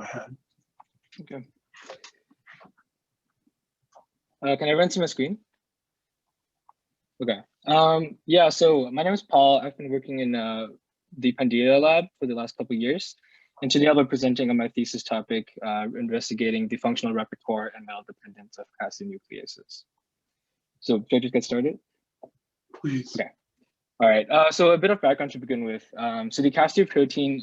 go ahead. Okay. Can everyone see my screen? Okay. Yeah, so my name is Paul. I've been working in the Pandia lab for the last couple of years. And today I'll be presenting on my thesis topic, investigating the functional repertoire and metal dependence of Cas3 nucleases. So should I just get started? Please. Okay. All right. So a bit of background to begin with. So the Cas3 protein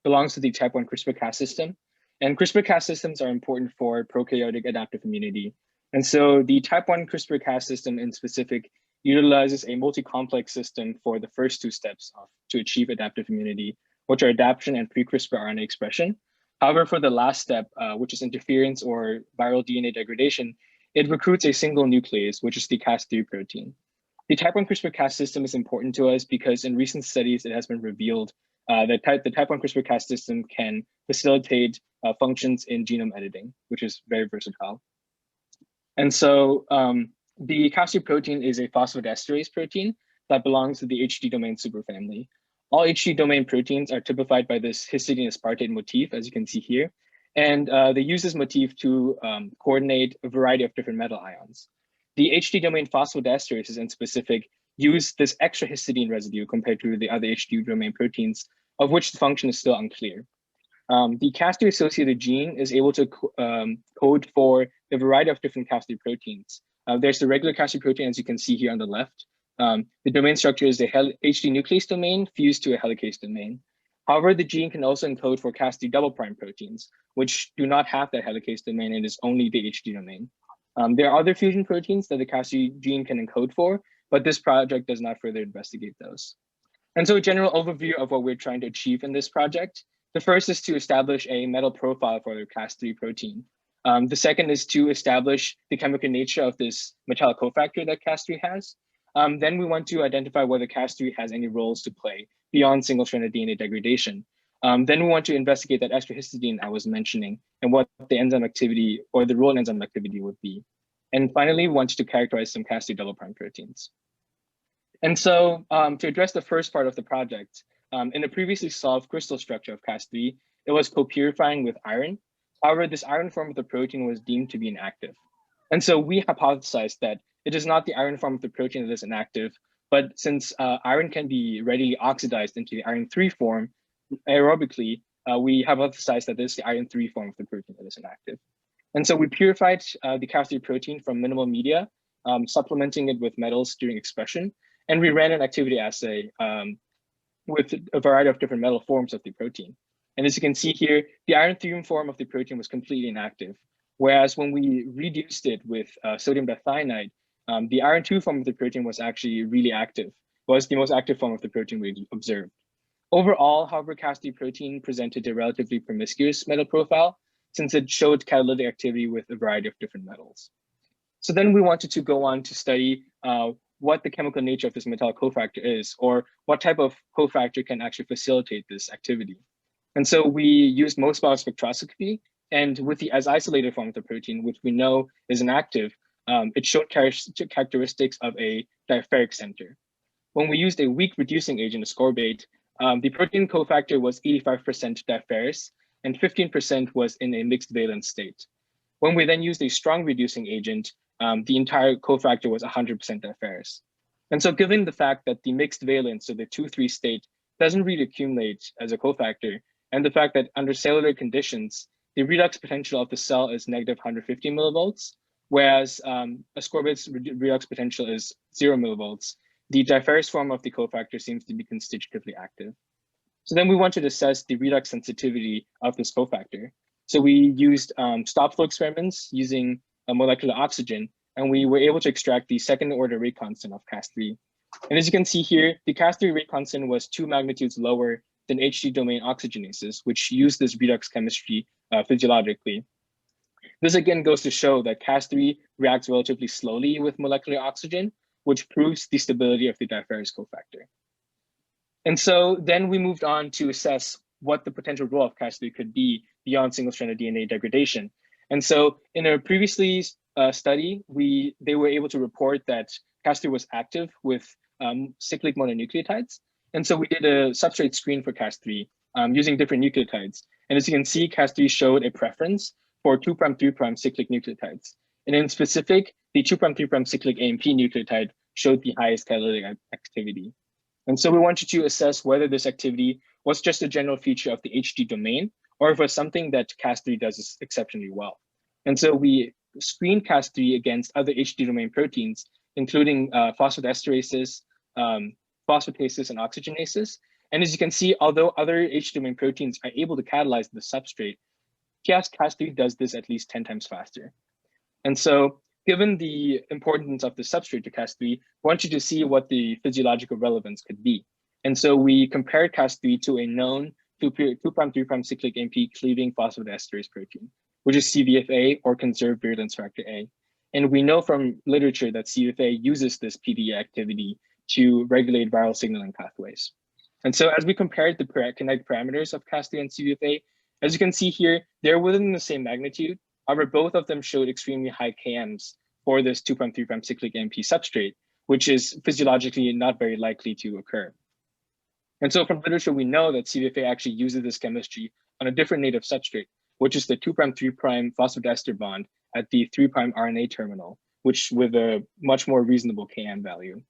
belongs to the type 1 CRISPR-Cas system. And CRISPR-Cas systems are important for prokaryotic adaptive immunity. And so the type 1 CRISPR-Cas system in specific utilizes a multi-complex system for the first two steps to achieve adaptive immunity, which are adaptation and pre-CRISPR RNA expression. However, for the last step, which is interference or viral DNA degradation, it recruits a single nuclease, which is the Cas3 protein. The type 1 CRISPR-Cas system is important to us because in recent studies, it has been revealed that the type 1 CRISPR-Cas system can facilitate functions in genome editing, which is very versatile. And so the Cas3 protein is a phosphodiesterase protein that belongs to the HD domain superfamily. All HD domain proteins are typified by this histidine aspartate motif, as you can see here. And they use this motif to coordinate a variety of different metal ions. The HD domain phosphodiesterases in specific use this extra histidine residue compared to the other HD domain proteins, of which the function is still unclear. The Cas3 associated gene is able to code for a variety of different Cas3 proteins. There's the regular Cas3 protein, as you can see here on the left. The domain structure is the HD nuclease domain fused to a helicase domain. However, the gene can also encode for Cas3 double prime proteins, which do not have that helicase domain and is only the HD domain. There are other fusion proteins that the Cas3 gene can encode for, but this project does not further investigate those. And so a general overview of what we're trying to achieve in this project. The first is to establish a metal profile for the Cas3 protein. The second is to establish the chemical nature of this metallic cofactor that Cas3 has. Then we want to identify whether Cas3 has any roles to play beyond single-stranded DNA degradation. Then we want to investigate that extra histidine I was mentioning and what the enzyme activity or the role in enzyme activity would be. And finally, we wanted to characterize some Cas3 double prime proteins. And so to address the first part of the project, in a previously solved crystal structure of Cas3, it was co-purifying with iron. However, this iron form of the protein was deemed to be inactive. And so we hypothesized that it is not the iron form of the protein that is inactive, but since iron can be readily oxidized into the iron 3 form aerobically, we hypothesized that this is the iron 3 form of the protein that is inactive. And so we purified the Cas3 protein from minimal media, supplementing it with metals during expression. And we ran an activity assay with a variety of different metal forms of the protein. And as you can see here, the iron 3 form of the protein was completely inactive. Whereas when we reduced it with sodium dithionide, the iron 2 form of the protein was actually really active, was the most active form of the protein we observed. Overall, however, Cas3 protein presented a relatively promiscuous metal profile since it showed catalytic activity with a variety of different metals. So then we wanted to go on to study what the chemical nature of this metallic cofactor is, or what type of cofactor can actually facilitate this activity. And so we used most spectroscopy, and with the as isolated form of the protein, which we know is inactive, it showed characteristics of a diapheric center. When we used a weak reducing agent, ascorbate, the protein cofactor was 85% diapherous, and 15% was in a mixed valence state. When we then used a strong reducing agent, the entire cofactor was 100% diapherous. And so given the fact that the mixed valence, so the 2,3 state, doesn't really accumulate as a cofactor, and the fact that under cellular conditions, the redox potential of the cell is negative 150 millivolts, whereas ascorbate's redox potential is 0 millivolts, the diapherous form of the cofactor seems to be constitutively active. So then we wanted to assess the redox sensitivity of this cofactor. So we used stop flow experiments using a molecular oxygen, and we were able to extract the second order rate constant of Cas3. And as you can see here, the Cas3 rate constant was 2 magnitudes lower than HD domain oxygenases, which use this redox chemistry physiologically. This again goes to show that Cas3 reacts relatively slowly with molecular oxygen, which proves the stability of the diapherous cofactor. And so then we moved on to assess what the potential role of Cas3 could be beyond single-stranded DNA degradation. And so in a previously study, they were able to report that Cas3 was active with cyclic mononucleotides. And so we did a substrate screen for Cas3 using different nucleotides. And as you can see, Cas3 showed a preference for 2' 3' cyclic nucleotides. And in specific, the 2' 3' cyclic AMP nucleotide showed the highest catalytic activity. And so we wanted to assess whether this activity was just a general feature of the HD domain, or if it was something that Cas3 does exceptionally well. And so we screened Cas3 against other HD domain proteins, including phosphodiesterase, phosphatases, and oxygenases. And as you can see, although other HD domain proteins are able to catalyze the substrate, Cas3 does this at least 10 times faster. And so given the importance of the substrate to Cas3, we want you to see what the physiological relevance could be. And so we compared Cas3 to a known 2' 3' cyclic AMP cleaving phosphodiesterase protein, which is CVFA, or conserved virulence factor A. And we know from literature that CVFA uses this PD activity to regulate viral signaling pathways. And so as we compared the kinetic parameters of Cas3 and CVFA, as you can see here, they're within the same magnitude. However, both of them showed extremely high KMs for this 2' 3' cyclic AMP substrate, which is physiologically not very likely to occur. And so from literature, we know that CVFA actually uses this chemistry on a different native substrate, which is the 2' 3' phosphodiester bond at the 3' RNA terminal, which with a much more reasonable KM value.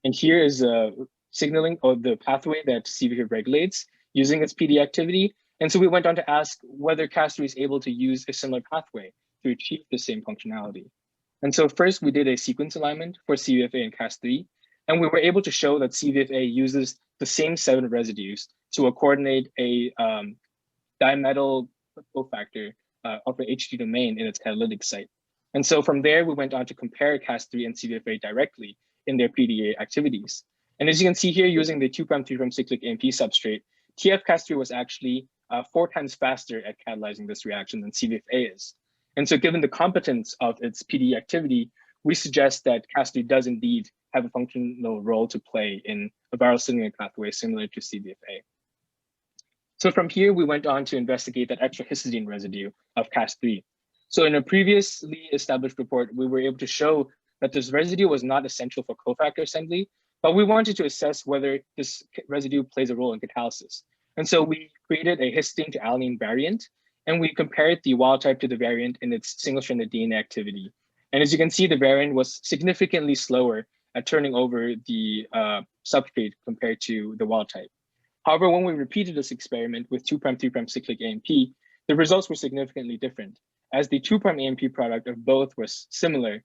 And here is a signaling of the pathway that CVFA regulates using its PD activity. And so we went on to ask whether Cas3 is able to use a similar pathway to achieve the same functionality. And so first we did a sequence alignment for CVFA and Cas3, and we were able to show that CVFA uses the same 7 residues to coordinate a dimetal cofactor of the HD domain in its catalytic site. And so from there, we went on to compare Cas3 and CVFA directly in their PDA activities. And as you can see here, using the 2' 3' cyclic AMP substrate, TF-Cas3 was actually 4 times faster at catalyzing this reaction than CVFA is. And so given the competence of its PD activity, we suggest that Cas3 does indeed have a functional role to play in a viral signaling pathway similar to CVFA. So from here, we went on to investigate that extra histidine residue of Cas3. So in a previously established report, we were able to show that this residue was not essential for cofactor assembly, but we wanted to assess whether this residue plays a role in catalysis. And so we created a histidine to alanine variant, and we compared the wild type to the variant in its single-stranded DNA activity. And as you can see, the variant was significantly slower at turning over the substrate compared to the wild type. However, when we repeated this experiment with 2' 3' cyclic AMP, the results were significantly different. As the 2' AMP product of both was similar,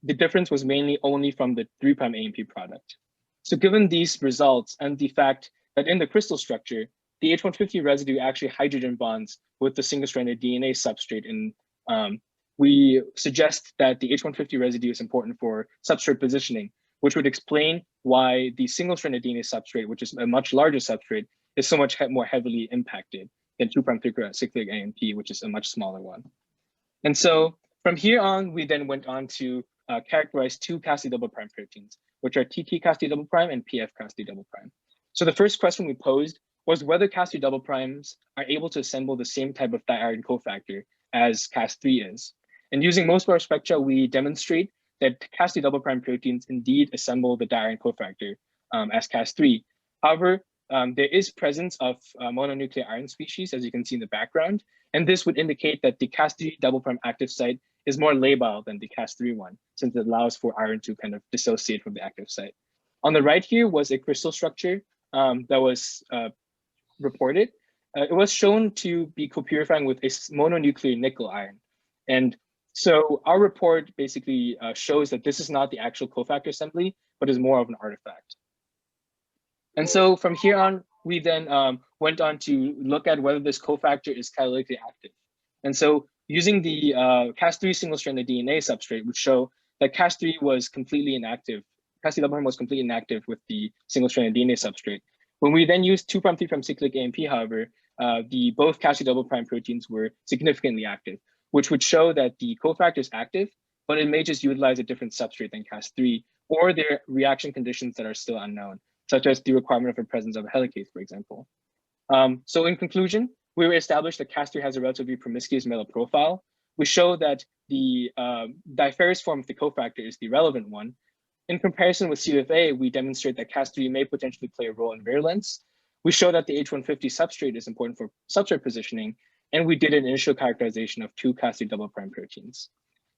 the difference was mainly only from the 3' AMP product. So given these results and the fact that in the crystal structure, the H150 residue actually hydrogen bonds with the single-stranded DNA substrate, and we suggest that the H150 residue is important for substrate positioning, which would explain why the single-stranded DNA substrate, which is a much larger substrate, is so much more heavily impacted than 2' 3' cyclic AMP, which is a much smaller one. And so from here on, we then went on to characterize 2 Cas3 double prime proteins, which are TT Cas3 double prime and PF Cas3 double prime. So the first question we posed was whether Cas3 double primes are able to assemble the same type of diiron cofactor as Cas3 is. And using most of our spectra, we demonstrate that Cas3 double prime proteins indeed assemble the diiron cofactor as Cas3. However, there is presence of mononuclear iron species, as you can see in the background, and this would indicate that the Cas3 double prime active site is more labile than the Cas3 one, since it allows for iron to kind of dissociate from the active site. On the right here was a crystal structure that was reported. It was shown to be co-purifying with a mononuclear nickel iron. And so our report basically shows that this is not the actual cofactor assembly, but is more of an artifact. And so from here on, we then went on to look at whether this cofactor is catalytically active. And so using the Cas3 single-stranded DNA substrate would show that Cas3 was completely inactive. Cas3 double prime was completely inactive with the single-stranded DNA substrate. When we then used 2' 3' cyclic AMP, however, both Cas3 double prime proteins were significantly active, which would show that the cofactor is active, but it may just utilize a different substrate than Cas3, or there are reaction conditions that are still unknown, such as the requirement of the presence of a helicase, for example. So in conclusion, we established that Cas3 has a relatively promiscuous metal profile. We show that the diferous form of the cofactor is the relevant one. In comparison with CFA, we demonstrate that Cas3 may potentially play a role in virulence. We show that the H150 substrate is important for substrate positioning, and we did an initial characterization of 2 Cas3 double prime proteins.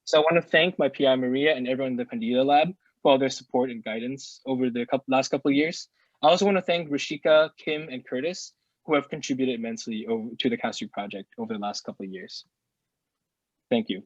So I want to thank my PI Maria and everyone in the Pandila lab for all their support and guidance over the last couple of years. I also want to thank Rishika, Kim, and Curtis, who have contributed immensely to the Cas3 project over the last couple of years. Thank you.